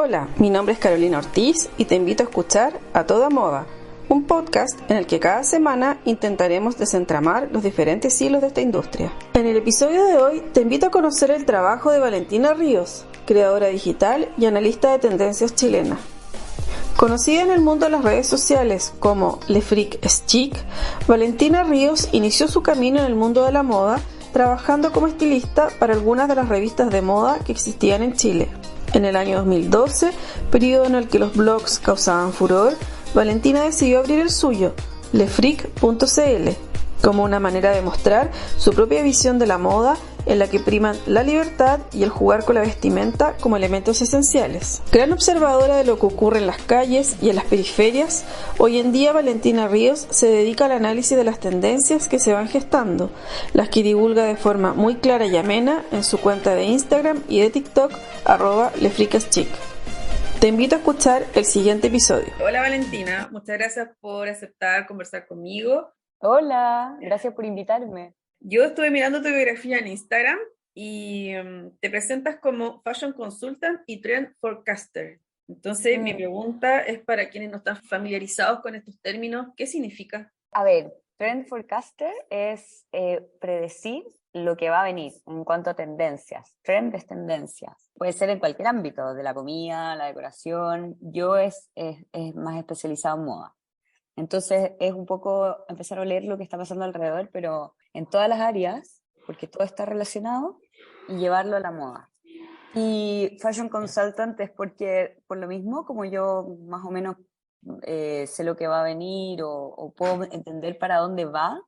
Hola, mi nombre es Carolina Ortiz y te invito a escuchar A Toda Moda, un podcast en el que cada semana intentaremos desentramar los diferentes hilos de esta industria. En el episodio de hoy te invito a conocer el trabajo de Valentina Ríos, creadora digital y analista de tendencias chilena. Conocida en el mundo de las redes sociales como Le Freak es Chic, Valentina Ríos inició su camino en el mundo de la moda trabajando como estilista para algunas de las revistas de moda que existían en Chile. En el año 2012, periodo en el que los blogs causaban furor, Valentina decidió abrir el suyo, lefreak.cl, como una manera de mostrar su propia visión de la moda en la que priman la libertad y el jugar con la vestimenta como elementos esenciales. Gran observadora de lo que ocurre en las calles y en las periferias, hoy en día Valentina Ríos se dedica al análisis de las tendencias que se van gestando, las que divulga de forma muy clara y amena en su cuenta de Instagram y de TikTok, @lefreakeschic. Te invito a escuchar el siguiente episodio. Hola Valentina, muchas gracias por aceptar conversar conmigo. Hola, gracias por invitarme. Yo estuve mirando tu biografía en Instagram y te presentas como Fashion Consultant y Trend Forecaster. Entonces, mi pregunta es para quienes no están familiarizados con estos términos, ¿qué significa? A ver, Trend Forecaster es predecir lo que va a venir en cuanto a tendencias. Trend es tendencias. Puede ser en cualquier ámbito, de la comida, la decoración. Yo es más especializado en moda. Entonces es un poco empezar a leer lo que está pasando alrededor, pero en todas las áreas, porque todo está relacionado, y llevarlo a la moda. Y Fashion Consultant es porque, por lo mismo, como yo más o menos sé lo que va a venir o puedo entender para dónde va,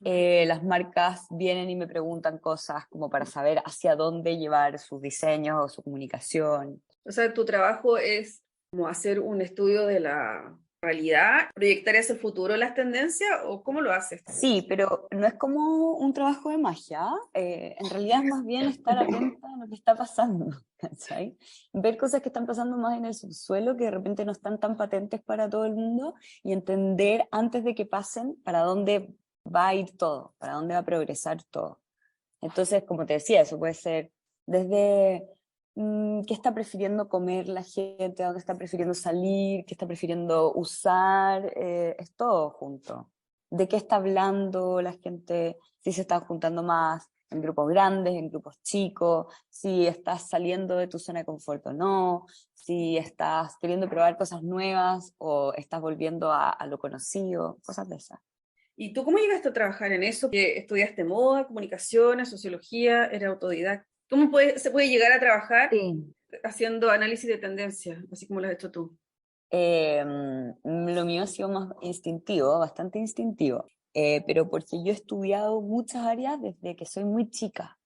las marcas vienen y me preguntan cosas como para saber hacia dónde llevar sus diseños o su comunicación. O sea, tu trabajo es como hacer un estudio de la realidad, proyectar hacia el futuro las tendencias, ¿o cómo lo haces? Sí, pero no es como un trabajo de magia, en realidad es más bien estar atenta a lo que está pasando, ¿cachai? Ver cosas que están pasando más en el subsuelo, que de repente no están tan patentes para todo el mundo, y entender antes de que pasen para dónde va a ir todo, para dónde va a progresar todo. Entonces, como te decía, eso puede ser desde qué está prefiriendo comer la gente, a dónde está prefiriendo salir, qué está prefiriendo usar, es todo junto. De qué está hablando la gente, si se está juntando más en grupos grandes, en grupos chicos, si estás saliendo de tu zona de confort o no, si estás queriendo probar cosas nuevas o estás volviendo a lo conocido, cosas de esas. ¿Y tú cómo llegaste a trabajar en eso? ¿Que estudiaste moda, comunicaciones, sociología, eres autodidacta? ¿Cómo se puede llegar a trabajar Sí. haciendo análisis de tendencias, así como lo has hecho tú? Lo mío ha sido más instintivo, bastante instintivo, pero porque yo he estudiado muchas áreas desde que soy muy chica.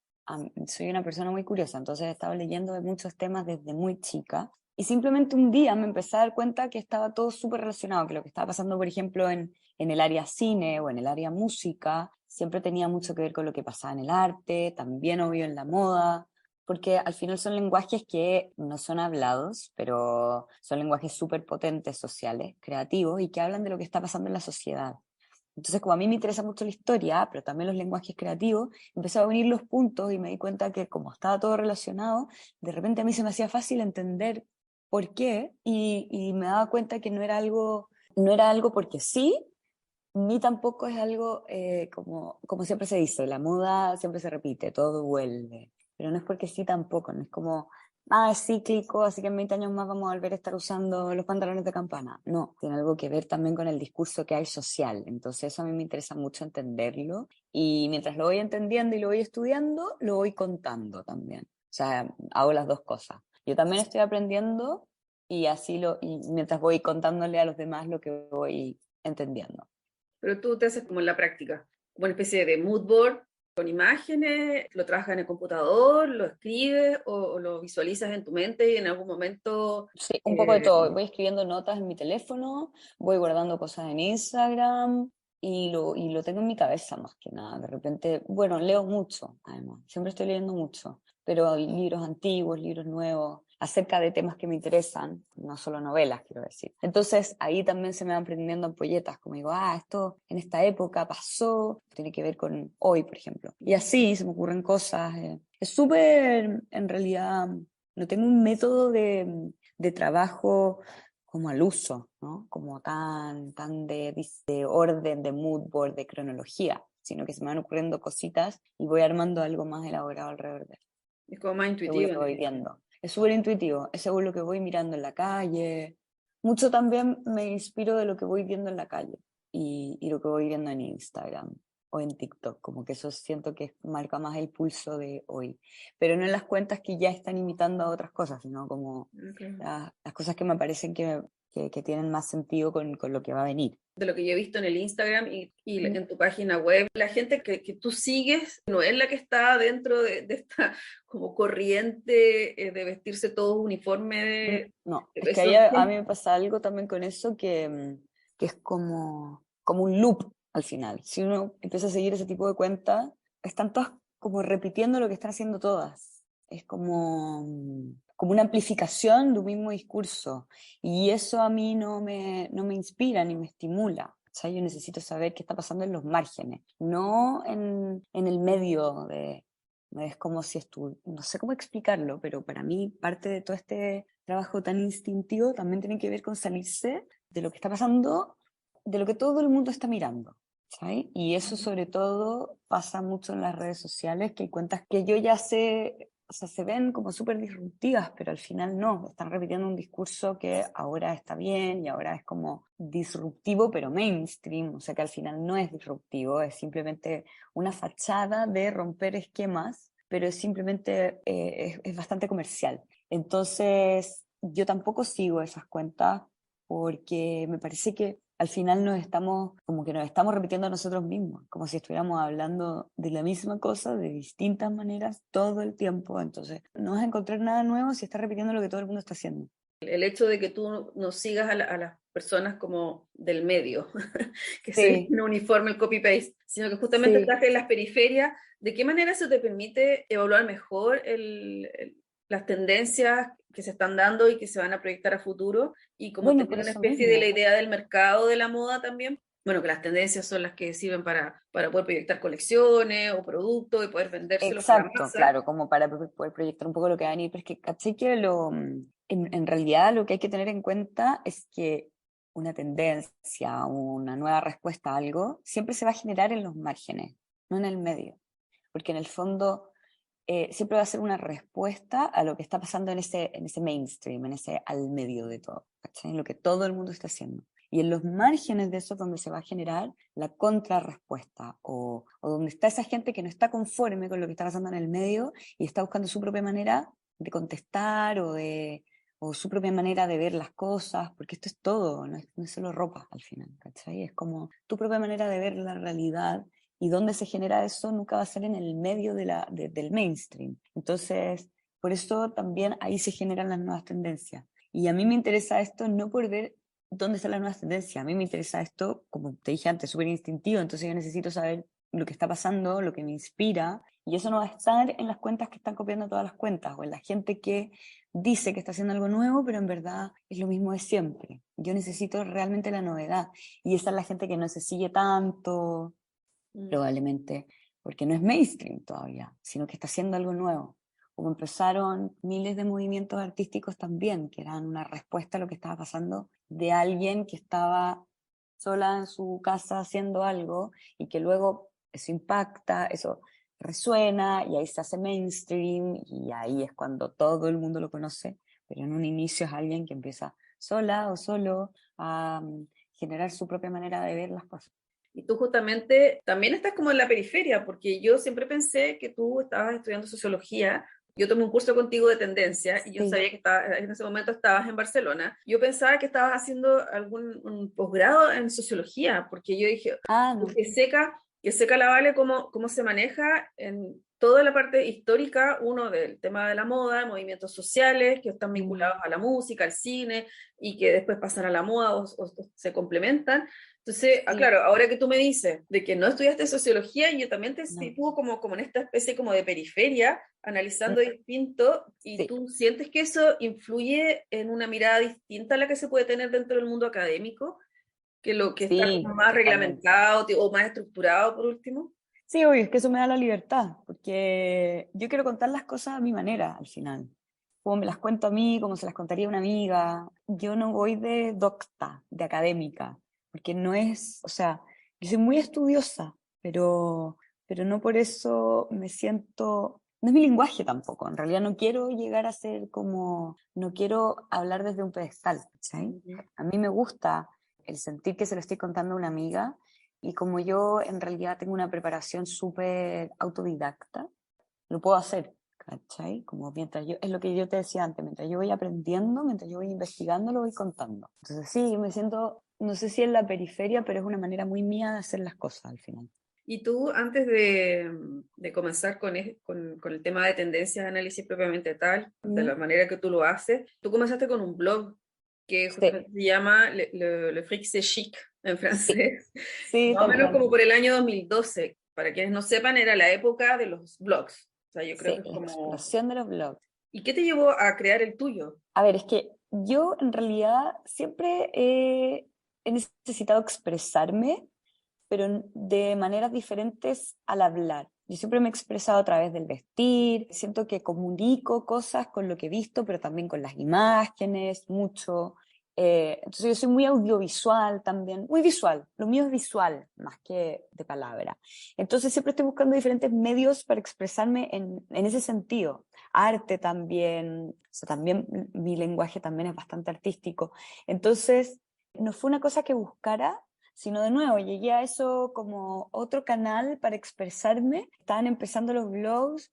Soy una persona muy curiosa, entonces he estado leyendo de muchos temas desde muy chica y simplemente un día me empecé a dar cuenta que estaba todo súper relacionado, que lo que estaba pasando, por ejemplo, en el área cine o en el área música, siempre tenía mucho que ver con lo que pasaba en el arte, también obvio en la moda, porque al final son lenguajes que no son hablados, pero son lenguajes súper potentes, sociales, creativos, y que hablan de lo que está pasando en la sociedad. Entonces, como a mí me interesa mucho la historia, pero también los lenguajes creativos, empecé a unir los puntos y me di cuenta que como estaba todo relacionado, de repente a mí se me hacía fácil entender por qué, y me daba cuenta que no era algo porque sí, ni tampoco es algo como siempre se dice, la moda siempre se repite, todo vuelve, pero no es porque sí tampoco, no es como, es cíclico, así que en 20 años más vamos a volver a estar usando los pantalones de campana. No, tiene algo que ver también con el discurso que hay social, entonces eso a mí me interesa mucho entenderlo, y mientras lo voy entendiendo y lo voy estudiando, lo voy contando también, o sea, hago las dos cosas. Yo también estoy aprendiendo y mientras voy contándole a los demás lo que voy entendiendo. Pero tú te haces como en la práctica, como una especie de mood board con imágenes, lo trabajas en el computador, lo escribes o lo visualizas en tu mente y en algún momento... Sí, un poco de todo. Voy escribiendo notas en mi teléfono, voy guardando cosas en Instagram y lo tengo en mi cabeza más que nada. De repente, bueno, leo mucho, además. Siempre estoy leyendo mucho, pero hay libros antiguos, libros nuevos, acerca de temas que me interesan, no solo novelas, quiero decir. Entonces, ahí también se me van prendiendo ampolletas, como digo, esto en esta época pasó, tiene que ver con hoy, por ejemplo. Y así se me ocurren cosas. Es súper, en realidad, no tengo un método de de trabajo como al uso, ¿no? Como tan de orden, de mood board, de cronología, sino que se me van ocurriendo cositas y voy armando algo más elaborado alrededor de eso. Es como más Según lo intuitivo. que voy viendo. Es súper intuitivo, es según lo que voy mirando en la calle. Mucho también me inspiro de lo que voy viendo en la calle y lo que voy viendo en Instagram o en TikTok, como que eso siento que marca más el pulso de hoy. Pero no en las cuentas que ya están imitando a otras cosas, sino como Okay. las cosas que me parecen que tienen más sentido con lo que va a venir. De lo que yo he visto en el Instagram y en tu página web, la gente que tú sigues no es la que está dentro de esta como corriente de vestirse todos uniforme. No, es que Eso, ahí a mí me pasa algo también con eso que es como un loop al final. Si uno empieza a seguir ese tipo de cuentas, están todas como repitiendo lo que están haciendo todas. Es como una amplificación de un mismo discurso. Y eso a mí no me inspira ni me estimula. O sea, yo necesito saber qué está pasando en los márgenes, no en el medio de... Es como si no sé cómo explicarlo, pero para mí parte de todo este trabajo tan instintivo también tiene que ver con salirse de lo que está pasando, de lo que todo el mundo está mirando, ¿sabes? Y eso sobre todo pasa mucho en las redes sociales, que hay cuentas que yo ya sé, o sea, se ven como súper disruptivas, pero al final no, están repitiendo un discurso que ahora está bien y ahora es como disruptivo, pero mainstream, o sea que al final no es disruptivo, es simplemente una fachada de romper esquemas, pero es simplemente es bastante comercial. Entonces, yo tampoco sigo esas cuentas porque me parece que al final como que nos estamos repitiendo a nosotros mismos, como si estuviéramos hablando de la misma cosa de distintas maneras todo el tiempo. Entonces, no vas a encontrar nada nuevo si estás repitiendo lo que todo el mundo está haciendo. el hecho de que tú no sigas a las personas como del medio, que se Sí, visten uniforme, el copy-paste, sino que justamente sí, estás en las periferias, ¿de qué manera eso te permite evaluar mejor las tendencias que se están dando y que se van a proyectar a futuro y como bueno, por tener una eso especie de la mismo. idea del mercado de la moda también? Bueno, que las tendencias son las que sirven para poder proyectar colecciones o productos y poder vendérselos a la Exacto, masa. claro, como para poder proyectar un poco lo que va a venir, pero es que caché que en realidad lo que hay que tener en cuenta es que una tendencia, una nueva respuesta a algo, siempre se va a generar en los márgenes, no en el medio, porque en el fondo siempre va a ser una respuesta a lo que está pasando en ese mainstream, en ese al medio de todo, ¿cachai? En lo que todo el mundo está haciendo. Y en los márgenes de eso es donde se va a generar la contrarrespuesta o donde está esa gente que no está conforme con lo que está pasando en el medio y está buscando su propia manera de contestar o su propia manera de ver las cosas, porque esto es todo, no es solo ropa al final, ¿cachai? Es como tu propia manera de ver la realidad y dónde se genera eso nunca va a ser en el medio del mainstream. Entonces, por eso también ahí se generan las nuevas tendencias. Y a mí me interesa esto no por ver dónde están las nuevas tendencias, a mí me interesa esto, como te dije antes, súper instintivo, entonces yo necesito saber lo que está pasando, lo que me inspira, y eso no va a estar en las cuentas que están copiando todas las cuentas, o en la gente que dice que está haciendo algo nuevo, pero en verdad es lo mismo de siempre. Yo necesito realmente la novedad, y esa es la gente que no se sigue tanto, Mm. probablemente porque no es mainstream todavía, sino que está haciendo algo nuevo. Como empezaron miles de movimientos artísticos también, que eran una respuesta a lo que estaba pasando de alguien que estaba sola en su casa haciendo algo y que luego eso impacta, eso resuena y ahí se hace mainstream y ahí es cuando todo el mundo lo conoce, pero en un inicio es alguien que empieza sola o solo a generar su propia manera de ver las cosas. Y tú justamente también estás como en la periferia, porque yo siempre pensé que tú estabas estudiando sociología. Yo tomé un curso contigo de tendencia y yo Sí. sabía que en ese momento estabas en Barcelona. Yo pensaba que estabas haciendo algún un posgrado en sociología, porque yo dije, Ah, no. que seca la Vale cómo se maneja en toda la parte histórica, uno del tema de la moda, movimientos sociales que están Mm, vinculados a la música, al cine, y que después pasan a la moda o se complementan. Entonces, sí, claro, ahora que tú me dices de que no estudiaste sociología, yo también te no. sitúo como en esta especie como de periferia, Mm, analizando distinto, y sí, tú sientes que eso influye en una mirada distinta a la que se puede tener dentro del mundo académico, que lo que está sí, como más totalmente. reglamentado o más estructurado, por último. Sí, obvio, es que eso me da la libertad, porque yo quiero contar las cosas a mi manera al final. como me las cuento a mí, como se las contaría a una amiga. Yo no voy de docta, de académica, porque no es, o sea, yo soy muy estudiosa, pero no por eso me siento, no es mi lenguaje tampoco, en realidad no quiero llegar a ser como, no quiero hablar desde un pedestal, ¿sí? A mí me gusta el sentir que se lo estoy contando a una amiga, y como yo en realidad tengo una preparación súper autodidacta, lo puedo hacer, ¿cachai? Como mientras yo, es lo que yo te decía antes, mientras yo voy aprendiendo, mientras yo voy investigando, lo voy contando. Entonces sí, me siento, no sé si en la periferia, pero es una manera muy mía de hacer las cosas al final. Y tú, antes de comenzar con el tema de tendencias de análisis propiamente tal, de ¿Mm? la manera que tú lo haces, tú comenzaste con un blog que Sí, justamente se llama Le Fric c'est chic en sí, francés, sí, más o tal menos cual. como por el año 2012. Para quienes no sepan, era la época de los blogs. O sea, yo creo Sí, que es la como... explosión de los blogs. ¿Y qué te llevó a crear el tuyo? A ver, es que yo en realidad siempre he necesitado expresarme, pero de maneras diferentes al hablar. Yo siempre me he expresado a través del vestir, siento que comunico cosas con lo que he visto, pero también con las imágenes, mucho. Entonces yo soy muy audiovisual también, muy visual, lo mío es visual más que de palabra. Entonces siempre estoy buscando diferentes medios para expresarme en ese sentido. Arte también, o sea, también mi lenguaje también es bastante artístico. Entonces, no fue una cosa que buscara, sino de nuevo, llegué a eso como otro canal para expresarme. Estaban empezando los blogs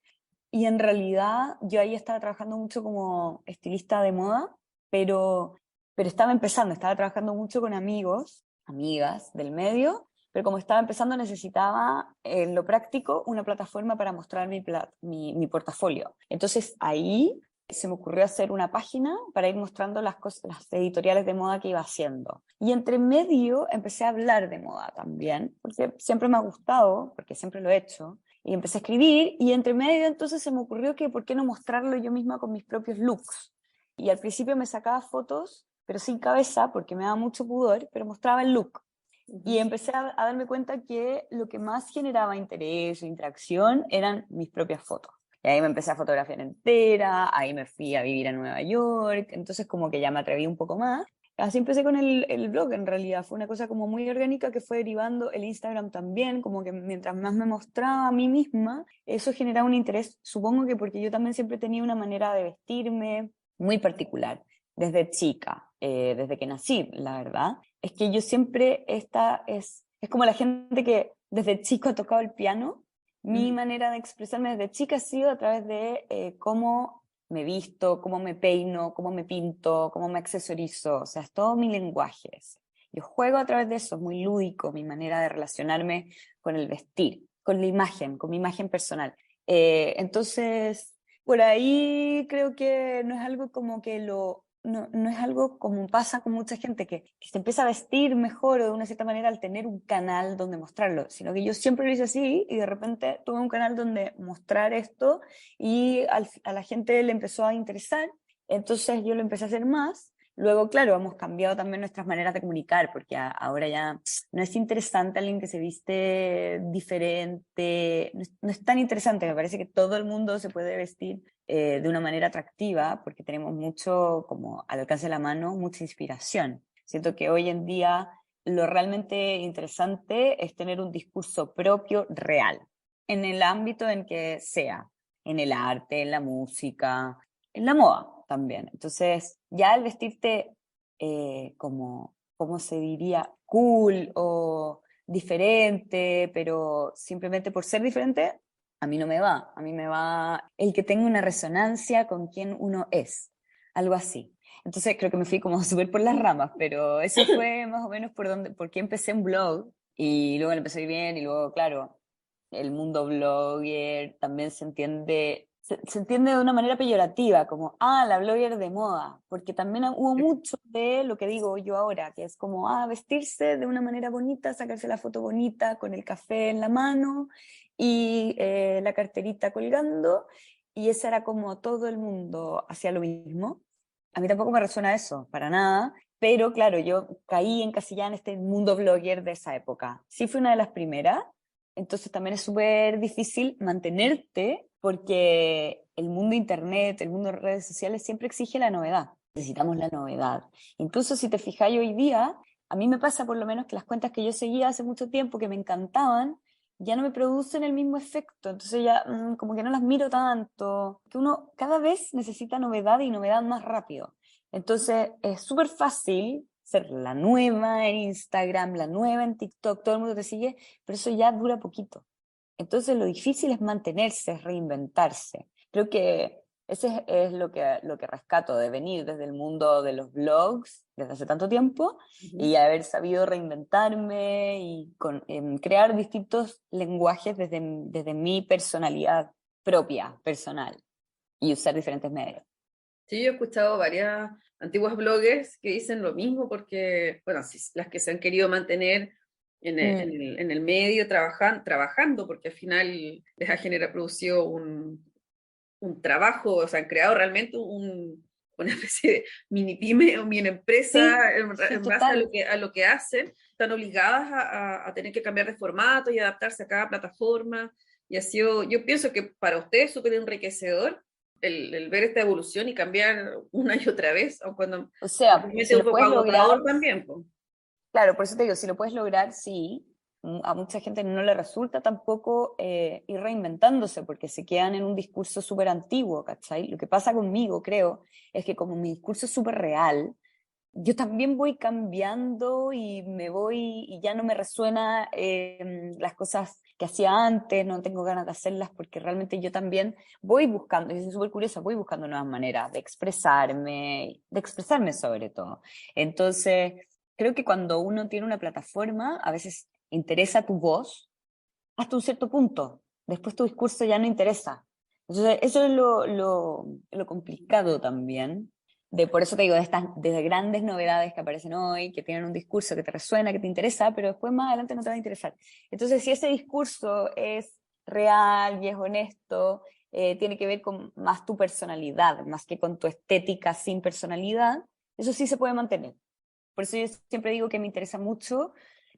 y en realidad yo ahí estaba trabajando mucho como estilista de moda, pero, pero estaba empezando, estaba trabajando mucho con amigos, amigas del medio, pero como estaba empezando necesitaba en lo práctico una plataforma para mostrar mi portafolio. Entonces ahí se me ocurrió hacer una página para ir mostrando las cosas, las editoriales de moda que iba haciendo. Y entre medio empecé a hablar de moda también, porque siempre me ha gustado, porque siempre lo he hecho, y empecé a escribir, y entre medio entonces se me ocurrió que por qué no mostrarlo yo misma con mis propios looks. Y al principio me sacaba fotos, pero sin cabeza, porque me daba mucho pudor, pero mostraba el look. Y empecé a darme cuenta que lo que más generaba interés o interacción eran mis propias fotos. Y ahí me empecé a fotografiar entera, ahí me fui a vivir a Nueva York, entonces como que ya me atreví un poco más. Así empecé con el blog en realidad, fue una cosa como muy orgánica que fue derivando el Instagram también, como que mientras más me mostraba a mí misma, eso generaba un interés, supongo que porque yo también siempre tenía una manera de vestirme muy particular, desde chica, desde que nací, la verdad. Es que yo siempre, esta es como la gente que desde chico ha tocado el piano. Mi Mm. manera de expresarme desde chica ha sido a través de cómo me visto, cómo me peino, cómo me pinto, cómo me accesorizo, o sea, es todo mi lenguaje. Yo juego a través de eso, es muy lúdico mi manera de relacionarme con el vestir, con la imagen, con mi imagen personal. Entonces, por ahí creo que no es algo como que no es algo como pasa con mucha gente que se empieza a vestir mejor o de una cierta manera al tener un canal donde mostrarlo, sino que yo siempre lo hice así y de repente tuve un canal donde mostrar esto y a la gente le empezó a interesar, entonces yo lo empecé a hacer más. Luego, claro, hemos cambiado también nuestras maneras de comunicar, porque ahora ya no es interesante alguien que se viste diferente, no es tan interesante, me parece que todo el mundo se puede vestir de una manera atractiva, porque tenemos mucho, como al alcance de la mano, mucha inspiración. Siento que hoy en día lo realmente interesante es tener un discurso propio real, en el ámbito en que sea, en el arte, en la música, en la moda también. Entonces, ya al vestirte como, ¿cómo se diría? Cool o diferente, pero simplemente por ser diferente, a mí no me va. A mí me va el que tenga una resonancia con quien uno es, algo así. Entonces creo que me fui como súper por las ramas, pero eso fue más o menos por qué empecé un blog y luego lo empecé bien y luego, claro, el mundo blogger también se entiende de una manera peyorativa, como, la blogger de moda, porque también hubo mucho de lo que digo yo ahora, que es como, vestirse de una manera bonita, sacarse la foto bonita con el café en la mano y la carterita colgando, y ese era como todo el mundo hacía lo mismo. A mí tampoco me resuena eso, para nada, pero claro, yo caí encasillada en este mundo blogger de esa época. Sí fui una de las primeras, entonces también es súper difícil mantenerte porque el mundo internet, el mundo de redes sociales siempre exige la novedad. Necesitamos la novedad. Incluso si te fijas hoy día, a mí me pasa por lo menos que las cuentas que yo seguía hace mucho tiempo, que me encantaban, ya no me producen el mismo efecto. Entonces ya como que no las miro tanto. Que uno cada vez necesita novedad y novedad más rápido. Entonces es súper fácil ser la nueva en Instagram, la nueva en TikTok, todo el mundo te sigue, pero eso ya dura poquito. Entonces lo difícil es mantenerse, es reinventarse. Creo que ese es lo que rescato de venir desde el mundo de los blogs desde hace tanto tiempo y haber sabido reinventarme y crear distintos lenguajes desde mi personalidad propia, personal, y usar diferentes medios. Sí, yo he escuchado varias antiguas bloggers que dicen lo mismo porque, bueno, las que se han querido mantener en el medio trabajando, porque al final les ha producido un trabajo, o sea, han creado realmente una especie de mini pyme o mini empresa Sí, en base total. a lo que hacen, están obligadas a tener que cambiar de formato y adaptarse a cada plataforma. Y ha sido, yo pienso que para ustedes es súper enriquecedor el ver esta evolución y cambiar una y otra vez, aun cuando O sea, mete si un lo poco puedes lograr, agotador también, pues. claro, por eso te digo, si lo puedes lograr, sí. A mucha gente no le resulta tampoco ir reinventándose porque se quedan en un discurso súper antiguo, ¿cachai? Lo que pasa conmigo, creo, es que como mi discurso es súper real, yo también voy cambiando y y ya no me resuena las cosas que hacía antes, no tengo ganas de hacerlas porque realmente yo también voy buscando, y soy súper curiosa, voy buscando nuevas maneras de expresarme sobre todo. Entonces, creo que cuando uno tiene una plataforma, a veces interesa tu voz hasta un cierto punto, después tu discurso ya no interesa. Entonces, eso es lo complicado también por eso te digo, de grandes novedades que aparecen hoy, que tienen un discurso que te resuena, que te interesa, pero después más adelante no te va a interesar. Entonces, si ese discurso es real y es honesto, tiene que ver con más tu personalidad, más que con tu estética sin personalidad, eso sí se puede mantener. Por eso yo siempre digo que me interesa mucho,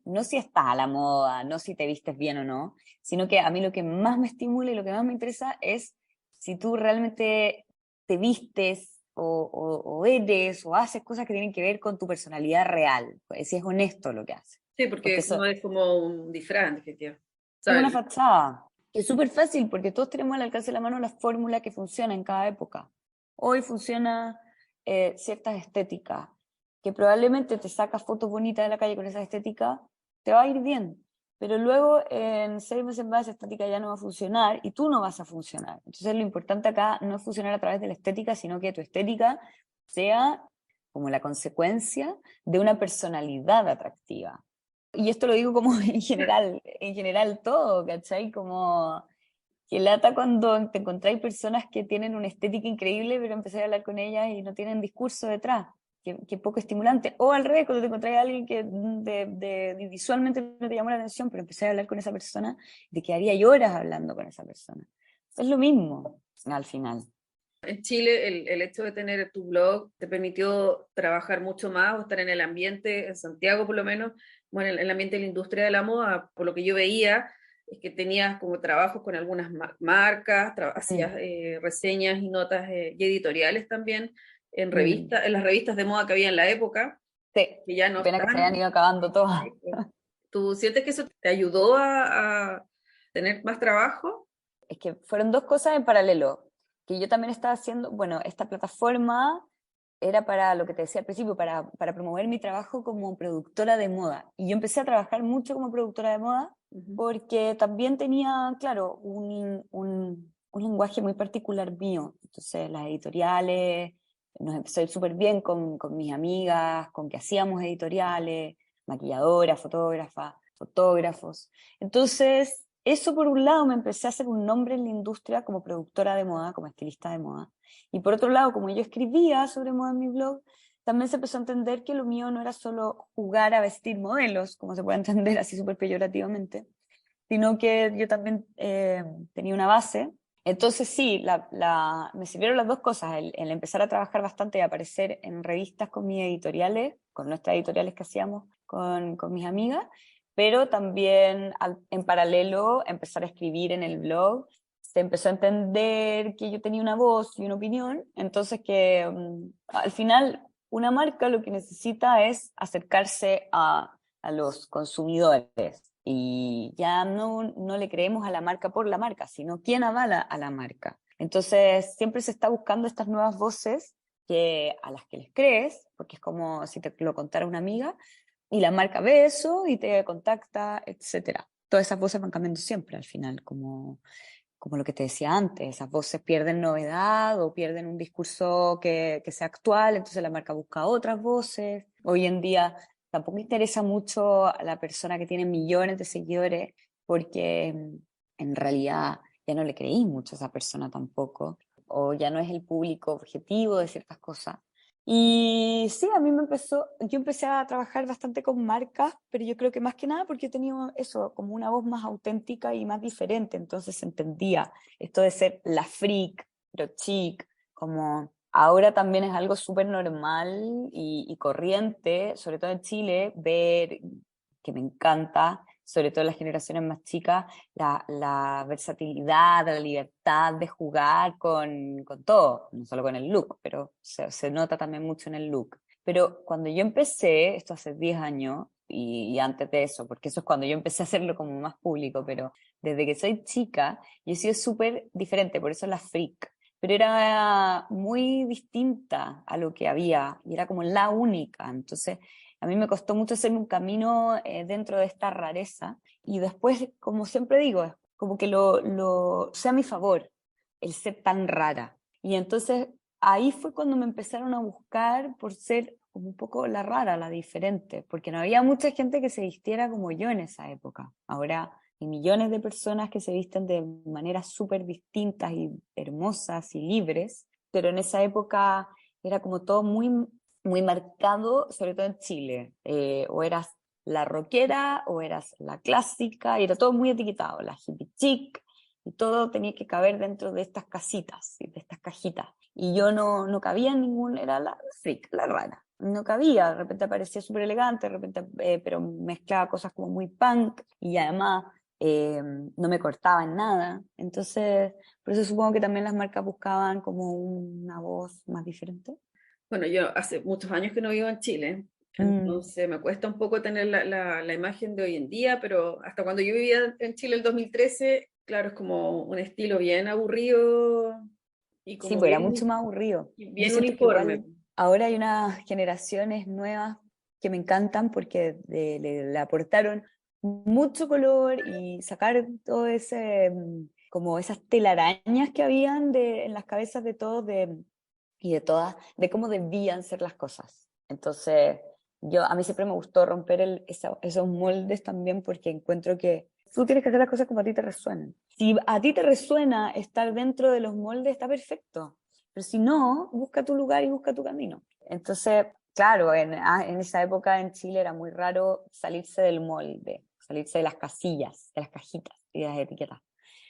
no si estás a la moda, no si te vistes bien o no, sino que a mí lo que más me estimula y lo que más me interesa es si tú realmente te vistes o eres o haces cosas que tienen que ver con tu personalidad real, pues, si es honesto lo que haces. Sí, Porque porque eso no es como un disfraz, en definitiva. O es sea, una fachada. Es súper fácil porque todos tenemos al alcance de la mano la fórmula que funciona en cada época. Hoy funciona ciertas estéticas, que probablemente te sacas fotos bonitas de la calle con esa estética, te va a ir bien. Pero luego en 6 meses más esa estética ya no va a funcionar y tú no vas a funcionar. Entonces lo importante acá no es funcionar a través de la estética, sino que tu estética sea como la consecuencia de una personalidad atractiva. Y esto lo digo como en general todo, ¿cachai? Como que lata cuando te encontráis personas que tienen una estética increíble, pero empezáis a hablar con ellas y no tienen discurso detrás, que poco estimulante. O al revés, cuando te encontráis a alguien que visualmente no te llamó la atención, pero empezáis a hablar con esa persona, te quedaría horas hablando con esa persona. Es lo mismo al final. en Chile, el hecho de tener tu blog te permitió trabajar mucho más o estar en el ambiente, en Santiago por lo menos, bueno, en el ambiente de la industria de la moda, por lo que yo veía, es que tenías como trabajos con algunas marcas, hacías Mm, reseñas y notas y editoriales también mm. en las revistas de moda que había en la época, Sí, que ya qué no pena que se hayan están. ido acabando todas. ¿Tú sientes que eso te ayudó a tener más trabajo? Es que fueron dos cosas en paralelo, que yo también estaba haciendo, bueno, esta plataforma era para lo que te decía al principio, para promover mi trabajo como productora de moda. Y yo empecé a trabajar mucho como productora de moda Ujú. porque también tenía, claro, un lenguaje muy particular mío. Entonces, las editoriales, nos empezó a ir súper bien con mis amigas, con que hacíamos editoriales, maquilladoras, fotógrafas, fotógrafos. Entonces, eso por un lado me empecé a hacer un nombre en la industria como productora de moda, como estilista de moda. Y por otro lado, como yo escribía sobre moda en mi blog, también se empezó a entender que lo mío no era solo jugar a vestir modelos, como se puede entender así súper peyorativamente, sino que yo también tenía una base. Entonces sí, me sirvieron las dos cosas, el empezar a trabajar bastante y aparecer en revistas con mis editoriales, con nuestras editoriales que hacíamos con mis amigas, pero también en paralelo empezar a escribir en el blog se empezó a entender que yo tenía una voz y una opinión, entonces que al final una marca lo que necesita es acercarse a los consumidores y ya no le creemos a la marca por la marca, sino quién avala a la marca. Entonces siempre se está buscando estas nuevas voces a las que les crees, porque es como si te lo contara una amiga, y la marca ve eso y te contacta, etcétera. Todas esas voces van cambiando siempre al final, como lo que te decía antes, esas voces pierden novedad o pierden un discurso que sea actual, entonces la marca busca otras voces. Hoy en día tampoco interesa mucho a la persona que tiene millones de seguidores porque en realidad ya no le creí mucho a esa persona tampoco, o ya no es el público objetivo de ciertas cosas. Y sí, yo empecé a trabajar bastante con marcas, pero yo creo que más que nada porque he tenido eso, como una voz más auténtica y más diferente, entonces se entendía esto de ser la freak, pero chic, como ahora también es algo súper normal y corriente, sobre todo en Chile, ver, que me encanta, sobre todo en las generaciones más chicas, la versatilidad, la libertad de jugar con todo, no solo con el look, pero se nota también mucho en el look. Pero cuando yo empecé, esto hace 10 años, y antes de eso, porque eso es cuando yo empecé a hacerlo como más público, pero desde que soy chica, yo he sido súper diferente, por eso la freak. Pero era muy distinta a lo que había, y era como la única. Entonces, a mí me costó mucho hacerme un camino dentro de esta rareza y después, como siempre digo, es como que lo sea a mi favor el ser tan rara. Y entonces ahí fue cuando me empezaron a buscar por ser como un poco la rara, la diferente, porque no había mucha gente que se vistiera como yo en esa época. Ahora hay millones de personas que se visten de maneras súper distintas y hermosas y libres, pero en esa época era como todo muy marcado, sobre todo en Chile. O eras la rockera o eras la clásica, y era todo muy etiquetado, la hippie chic, y todo tenía que caber dentro de estas casitas, de estas cajitas. Y yo no cabía en ningún, era la freak, la rara. No cabía, de repente aparecía súper elegante, de repente, pero mezclaba cosas como muy punk y además no me cortaba en nada. Entonces, por eso supongo que también las marcas buscaban como una voz más diferente. Bueno, yo hace muchos años que no vivo en Chile, Mm. entonces me cuesta un poco tener la imagen de hoy en día, pero hasta cuando yo vivía en Chile el 2013, claro, es como un estilo bien aburrido y Sí, como pues era mucho más aburrido. Yo bien siento que uniforme. igual ahora hay unas generaciones nuevas que me encantan porque le aportaron mucho color y sacar todo ese, como esas telarañas que habían en las cabezas de todos y de todas, de cómo debían ser las cosas. Entonces, a mí siempre me gustó romper esos moldes también porque encuentro que tú tienes que hacer las cosas como a ti te resuenan. Si a ti te resuena estar dentro de los moldes, está perfecto. Pero si no, busca tu lugar y busca tu camino. Entonces, claro, en esa época en Chile era muy raro salirse del molde, salirse de las casillas, de las cajitas y de las etiquetas.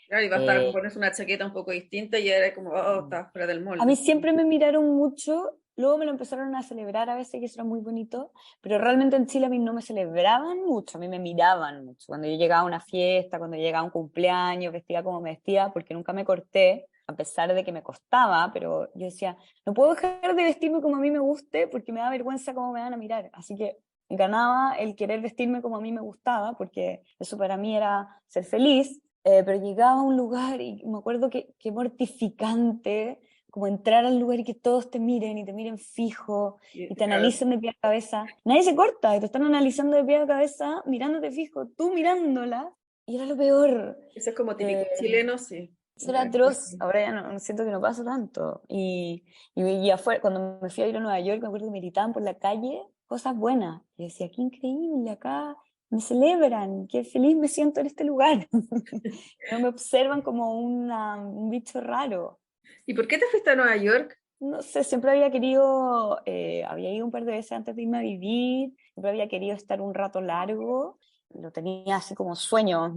Claro, y bastaba con Eh, ponerse una chaqueta un poco distinta y era como, oh, estaba fuera del A mí molde. siempre me miraron mucho, luego me lo empezaron a celebrar a veces, que eso era muy bonito, pero realmente en Chile a mí no me celebraban mucho, a mí me miraban mucho. Cuando yo llegaba a una fiesta, cuando llegaba a un cumpleaños, vestía como me vestía, porque nunca me corté, a pesar de que me costaba, pero yo decía, no puedo dejar de vestirme como a mí me guste porque me da vergüenza cómo me van a mirar. Así que ganaba el querer vestirme como a mí me gustaba, porque eso para mí era ser feliz. Pero llegaba a un lugar y me acuerdo que mortificante como entrar al lugar y que todos te miren fijo y te Claro, analicen de pie a cabeza. Nadie se corta, y te están analizando de pie a cabeza, mirándote fijo, tú mirándola, y era lo peor. eso es como Eh, típico chileno, sí. Eso era atroz, ahora ya no siento que no pasa tanto. Y afuera, cuando me fui a ir a Nueva York, me acuerdo que me gritaban por la calle cosas buenas. Y decía, qué increíble, acá me celebran, qué feliz me siento en este lugar. No me observan como un bicho raro. ¿Y por qué te fuiste a Nueva York? No sé, siempre había querido, había ido un par de veces antes de irme a vivir, siempre había querido estar un rato largo, lo tenía así como sueño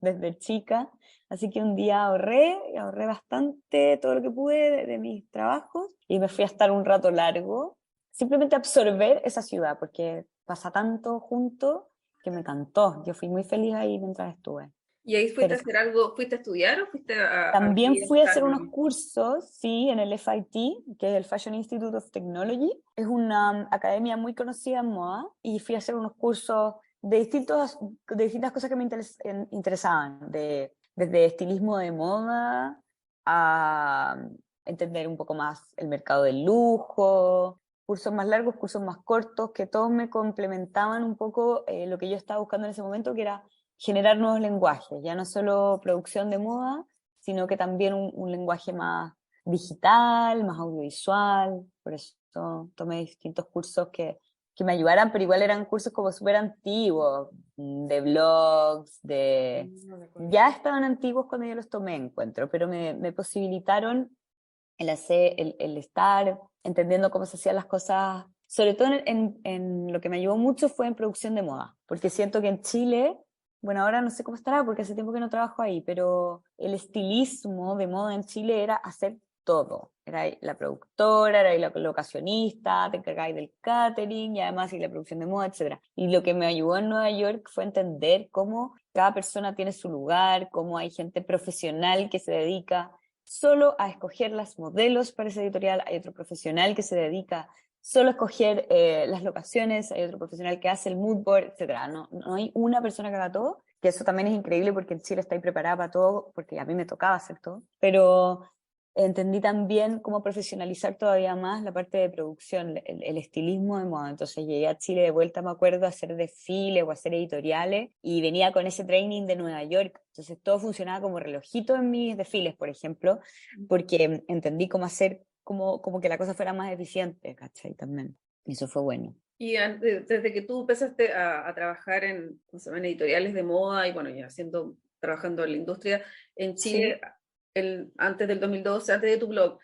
desde chica, así que un día ahorré bastante todo lo que pude de mis trabajos y me fui a estar un rato largo, simplemente a absorber esa ciudad, porque pasa tanto junto que me encantó, yo fui muy feliz ahí mientras estuve. ¿Y ahí fuiste Pero a hacer algo, fuiste a estudiar o fuiste a también vivir fui a hacer unos nomás? cursos, sí, en el FIT, que es el Fashion Institute of Technology. Es una academia muy conocida en moda y fui a hacer unos cursos de distintas cosas que me interesaban, desde estilismo de moda a entender un poco más el mercado del lujo, cursos más largos, cursos más cortos, que todos me complementaban un poco lo que yo estaba buscando en ese momento, que era generar nuevos lenguajes, ya no solo producción de moda, sino que también un lenguaje más digital, más audiovisual. Por eso tomé distintos cursos que me ayudaran, pero igual eran cursos como súper antiguos, de blogs, No recuerdo. ya estaban antiguos cuando yo los tomé, encuentro, pero me posibilitaron el estar entendiendo cómo se hacían las cosas, sobre todo en lo que me ayudó mucho fue en producción de moda, porque siento que en Chile, bueno, ahora no sé cómo estará porque hace tiempo que no trabajo ahí, pero el estilismo de moda en Chile era hacer todo. Era la productora, era la locacionista, te encargabas del catering y además y la producción de moda, etcétera. Y lo que me ayudó en Nueva York fue entender cómo cada persona tiene su lugar, cómo hay gente profesional que se dedica solo a escoger las modelos para ese editorial, hay otro profesional que se dedica solo a escoger las locaciones, hay otro profesional que hace el mood board, etcétera. No hay una persona que haga todo, que eso también es increíble porque en Chile está ahí preparada para todo, porque a mí me tocaba hacer todo, pero entendí también cómo profesionalizar todavía más la parte de producción, el estilismo de moda. Entonces llegué a Chile de vuelta, me acuerdo, a hacer desfiles o a hacer editoriales y venía con ese training de Nueva York. Entonces todo funcionaba como relojito en mis desfiles, por ejemplo, porque entendí cómo hacer, como que la cosa fuera más eficiente, ¿cachai? También. Y eso fue bueno. Y desde que tú empezaste a trabajar en, ¿cómo se llama?, en editoriales de moda y bueno, ya trabajando en la industria en Sí. Chile, antes del 2012, antes de tu blog,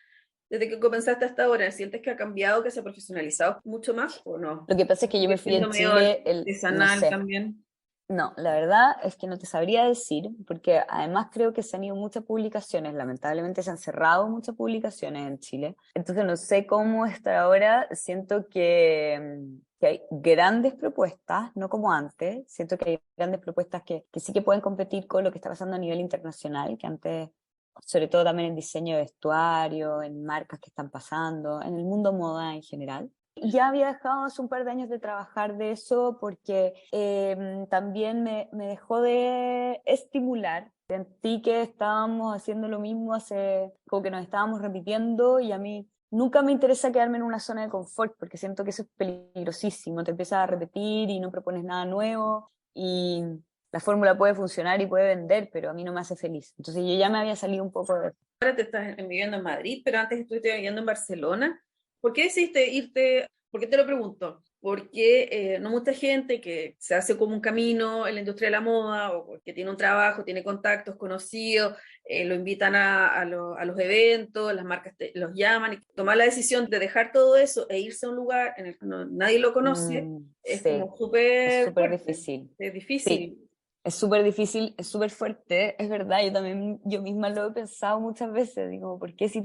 desde que comenzaste hasta ahora, ¿sientes que ha cambiado, que se ha profesionalizado mucho más o no? Lo que pasa es que yo Sigue me fui siendo en medio Chile, no artesanal sé. también. No, la verdad es que no te sabría decir, porque además creo que se han ido muchas publicaciones, lamentablemente se han cerrado muchas publicaciones en Chile, entonces no sé cómo estar ahora, siento que hay grandes propuestas, no como antes, siento que hay grandes propuestas que sí que pueden competir con lo que está pasando a nivel internacional, que antes, sobre todo también en diseño de vestuario, en marcas que están pasando, en el mundo moda en general. Ya había dejado hace un par de años de trabajar de eso porque también me dejó de estimular. Sentí que estábamos haciendo lo mismo, como que nos estábamos repitiendo y a mí nunca me interesa quedarme en una zona de confort porque siento que eso es peligrosísimo. Te empiezas a repetir y no propones nada nuevo y la fórmula puede funcionar y puede vender, pero a mí no me hace feliz. Entonces yo ya me había salido un poco de... Ahora te estás viviendo en Madrid, pero antes estuviste viviendo en Barcelona. ¿Por qué decidiste irte? ¿Por qué te lo pregunto? Porque no mucha gente que se hace como un camino en la industria de la moda o que tiene un trabajo, tiene contactos conocidos, lo invitan a los eventos, las marcas los llaman y tomar la decisión de dejar todo eso e irse a un lugar en el que nadie lo conoce es Sí, como es súper súper fuerte, difícil. es Sí, difícil. es súper difícil, es súper fuerte, es verdad, yo también, yo misma lo he pensado muchas veces, digo, porque si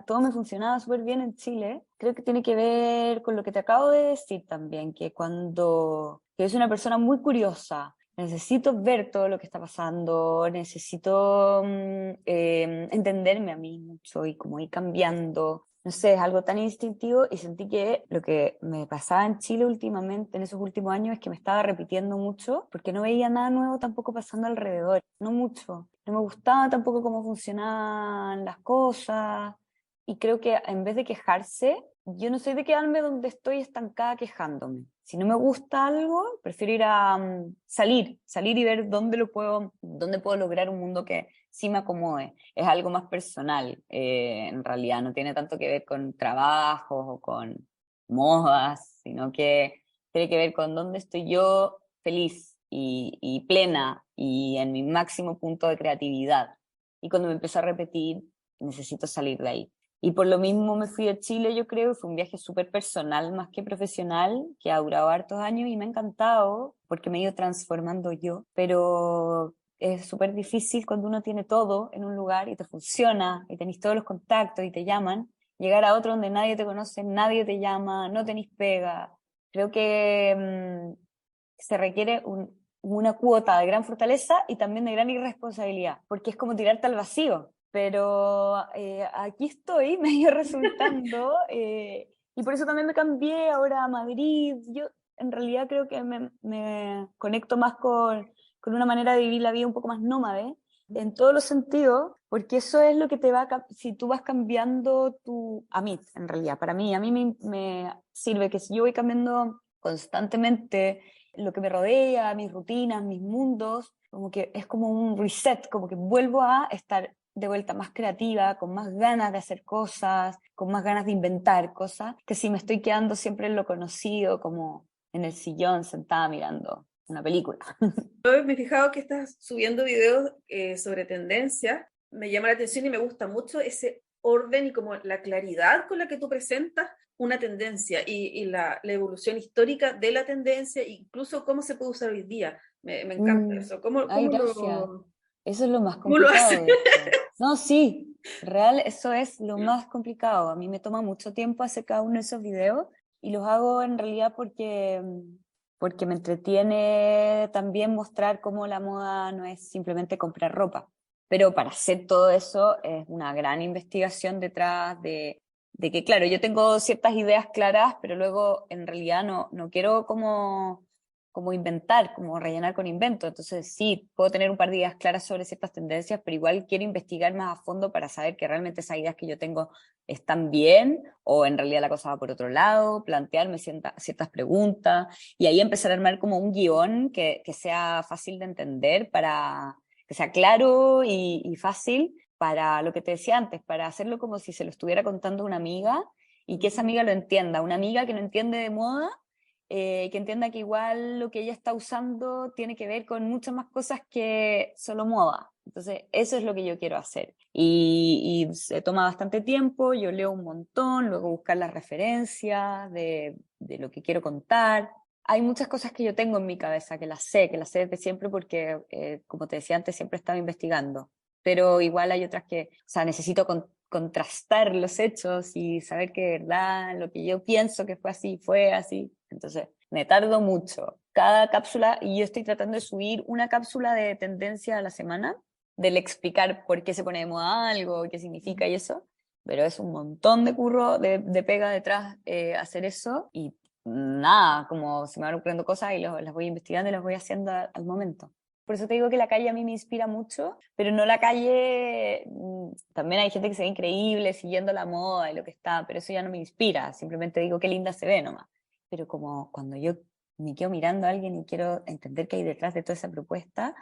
todo me funcionaba súper bien en Chile, creo que tiene que ver con lo que te acabo de decir también, que es una persona muy curiosa, necesito ver todo lo que está pasando, necesito entenderme a mí mucho y como ir cambiando. No sé, es algo tan instintivo y sentí que lo que me pasaba en Chile últimamente, en esos últimos años, es que me estaba repitiendo mucho porque no veía nada nuevo tampoco pasando alrededor, no mucho. No me gustaba tampoco cómo funcionaban las cosas y creo que en vez de quejarse, yo no soy de quedarme donde estoy estancada quejándome. Si no me gusta algo, prefiero ir a salir y ver dónde puedo lograr un mundo que sí me acomode. Es algo más personal, en realidad, no tiene tanto que ver con trabajos o con modas, sino que tiene que ver con dónde estoy yo feliz y plena y en mi máximo punto de creatividad. Y cuando me empezó a repetir, necesito salir de ahí. Y por lo mismo me fui a Chile, yo creo, fue un viaje súper personal más que profesional, que ha durado hartos años y me ha encantado porque me he ido transformando yo, pero es súper difícil cuando uno tiene todo en un lugar y te funciona y tenés todos los contactos y te llaman, llegar a otro donde nadie te conoce, nadie te llama, no tenés pega. Creo que se requiere una cuota de gran fortaleza y también de gran irresponsabilidad, porque es como tirarte al vacío. Pero aquí estoy, medio resultando, y por eso también me cambié ahora a Madrid. Yo en realidad creo que me conecto más con una manera de vivir la vida un poco más nómade, en todos los sentidos, porque eso es lo que te va si tú vas cambiando a mí, en realidad, a mí me sirve que si yo voy cambiando constantemente lo que me rodea, mis rutinas, mis mundos, como que es como un reset, como que vuelvo a estar de vuelta más creativa, con más ganas de hacer cosas, con más ganas de inventar cosas, que si me estoy quedando siempre en lo conocido, como en el sillón sentada mirando una película. Yo me he fijado que estás subiendo videos sobre tendencias, me llama la atención y me gusta mucho ese orden y como la claridad con la que tú presentas una tendencia y la evolución histórica de la tendencia, incluso cómo se puede usar hoy día. Me encanta eso. Ay, gracias. Eso es lo más ¿Cómo lo complicado, haces? de hecho. No, sí, real, eso es lo más complicado. A mí me toma mucho tiempo hacer cada uno de esos videos y los hago en realidad porque me entretiene también mostrar cómo la moda no es simplemente comprar ropa. Pero para hacer todo eso es una gran investigación detrás de que, claro, yo tengo ciertas ideas claras, pero luego en realidad no quiero como inventar, como rellenar con invento. Entonces sí, puedo tener un par de ideas claras sobre ciertas tendencias, pero igual quiero investigar más a fondo para saber que realmente esas ideas que yo tengo están bien o en realidad la cosa va por otro lado, plantearme ciertas preguntas y ahí empezar a armar como un guión que sea fácil de entender, para que sea claro y fácil para lo que te decía antes, para hacerlo como si se lo estuviera contando una amiga y que esa amiga lo entienda, una amiga que no entiende de moda, que entienda que igual lo que ella está usando tiene que ver con muchas más cosas que solo moda. Entonces, eso es lo que yo quiero hacer. Y se toma bastante tiempo, yo leo un montón, luego buscar las referencias de lo que quiero contar. Hay muchas cosas que yo tengo en mi cabeza, que las sé desde siempre porque, como te decía antes, siempre he estado investigando. Pero igual hay otras que, o sea, necesito contrastar los hechos y saber que de verdad lo que yo pienso que fue así, fue así. Entonces, me tardo mucho. Cada cápsula, y yo estoy tratando de subir una cápsula de tendencia a la semana, del explicar por qué se pone de moda algo, qué significa y eso, pero es un montón de curro, de pega detrás hacer eso, y nada, como se me van ocurriendo cosas y las voy investigando y las voy haciendo al momento. Por eso te digo que la calle a mí me inspira mucho, pero no la calle, también hay gente que se ve increíble siguiendo la moda y lo que está, pero eso ya no me inspira, simplemente digo qué linda se ve nomás. Pero como cuando yo me quedo mirando a alguien y quiero entender qué hay detrás de toda esa propuesta,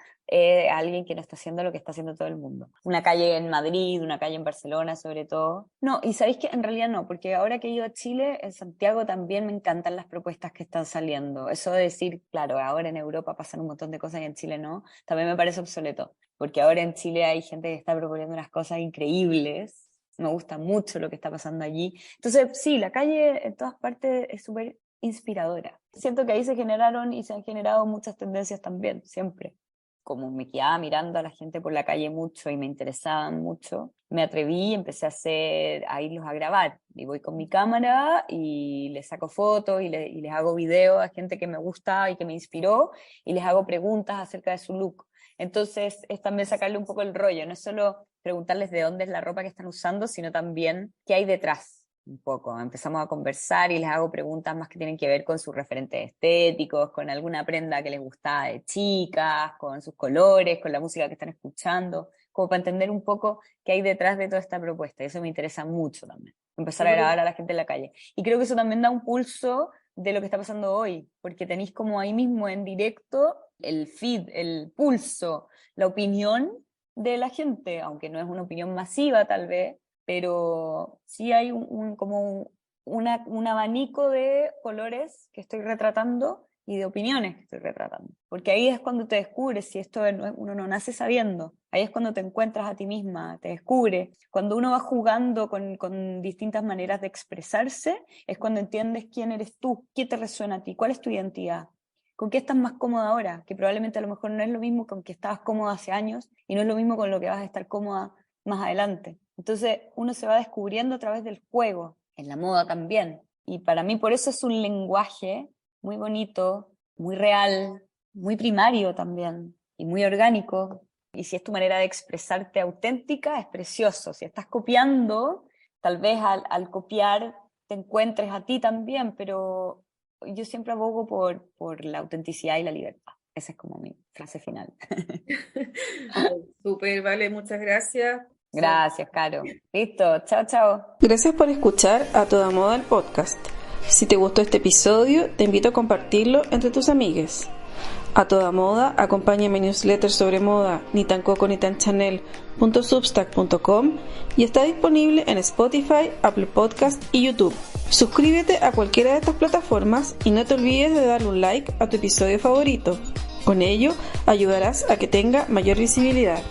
alguien que no está haciendo lo que está haciendo todo el mundo. Una calle en Madrid, una calle en Barcelona sobre todo. No, y sabéis que en realidad no, porque ahora que he ido a Chile, en Santiago también me encantan las propuestas que están saliendo. Eso de decir, claro, ahora en Europa pasan un montón de cosas y en Chile no, también me parece obsoleto, porque ahora en Chile hay gente que está proponiendo unas cosas increíbles. Me gusta mucho lo que está pasando allí. Entonces, sí, la calle en todas partes es súper inspiradora. Siento que ahí se generaron y se han generado muchas tendencias también, siempre. Como me quedaba mirando a la gente por la calle mucho y me interesaban mucho, me atreví y empecé a irlos a grabar. Y voy con mi cámara y les saco fotos y les hago videos a gente que me gusta y que me inspiró y les hago preguntas acerca de su look. Entonces es también sacarle un poco el rollo, no es solo preguntarles de dónde es la ropa que están usando, sino también qué hay detrás. Un poco, empezamos a conversar y les hago preguntas más que tienen que ver con sus referentes estéticos, con alguna prenda que les gustaba de chicas, con sus colores, con la música que están escuchando, como para entender un poco qué hay detrás de toda esta propuesta. Y eso me interesa mucho también, empezar a grabar a la gente en la calle. Y creo que eso también da un pulso de lo que está pasando hoy, porque tenéis como ahí mismo en directo el feed, el pulso, la opinión de la gente, aunque no es una opinión masiva tal vez, pero sí hay como un abanico de colores que estoy retratando y de opiniones que estoy retratando. Porque ahí es cuando te descubres si esto uno no nace sabiendo. Ahí es cuando te encuentras a ti misma, te descubres. Cuando uno va jugando con distintas maneras de expresarse, es cuando entiendes quién eres tú, qué te resuena a ti, cuál es tu identidad. ¿Con qué estás más cómoda ahora? Que probablemente a lo mejor no es lo mismo con que estabas cómoda hace años y no es lo mismo con lo que vas a estar cómoda más adelante. Entonces uno se va descubriendo a través del juego, en la moda también. Y para mí por eso es un lenguaje muy bonito, muy real, muy primario también y muy orgánico. Y si es tu manera de expresarte auténtica, es precioso. Si estás copiando, tal vez al copiar te encuentres a ti también, pero yo siempre abogo por la autenticidad y la libertad. Esa es como mi frase final. Súper, vale, muchas gracias. Gracias, Caro. Listo, chao, chao. Gracias por escuchar A Toda Moda el podcast. Si te gustó este episodio, te invito a compartirlo entre tus amigues. A Toda Moda acompaña mi newsletter sobre moda ni tan coco ni tan chanel.substack.com y está disponible en Spotify, Apple Podcast y YouTube. Suscríbete a cualquiera de estas plataformas y no te olvides de darle un like a tu episodio favorito. Con ello ayudarás a que tenga mayor visibilidad.